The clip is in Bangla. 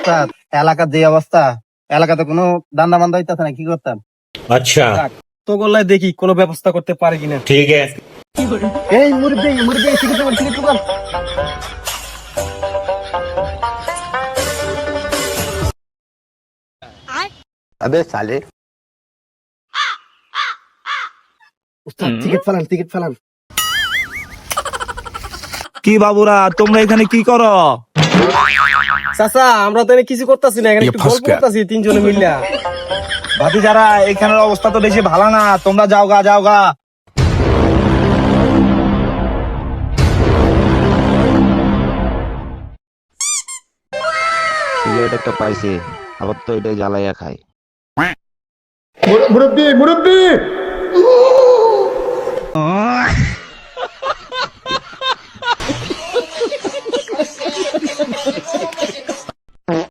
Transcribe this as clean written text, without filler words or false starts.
উস্তাদ, এলাকার যে অবস্থা, এলাকাতে কোনো দান্দা বান্দা হইতেছে না, কি করতাম? अच्छा তো গোল্লায় দেখি কোনো ব্যবস্থা করতে পারে কিনা। ठीक है। এই মুরব্বি মুরব্বি টিকিট কর। अबे साले উস্তাদ টিকিট ফালান। কি বাবুরা তোমরা এখানে কি করো? চাচা আমরা তো এখানে কিছু করতেছি না, এখানে একটু গল্প করতেছি তিনজনে মিললা। ভাবি যারা এখানের অবস্থা তো বেশি ভালো না, তোমরা যাও গা। সিগারেট একটা পাইছে, আবার তো এটাই জ্বালাইয়া খায়। মুরব্বি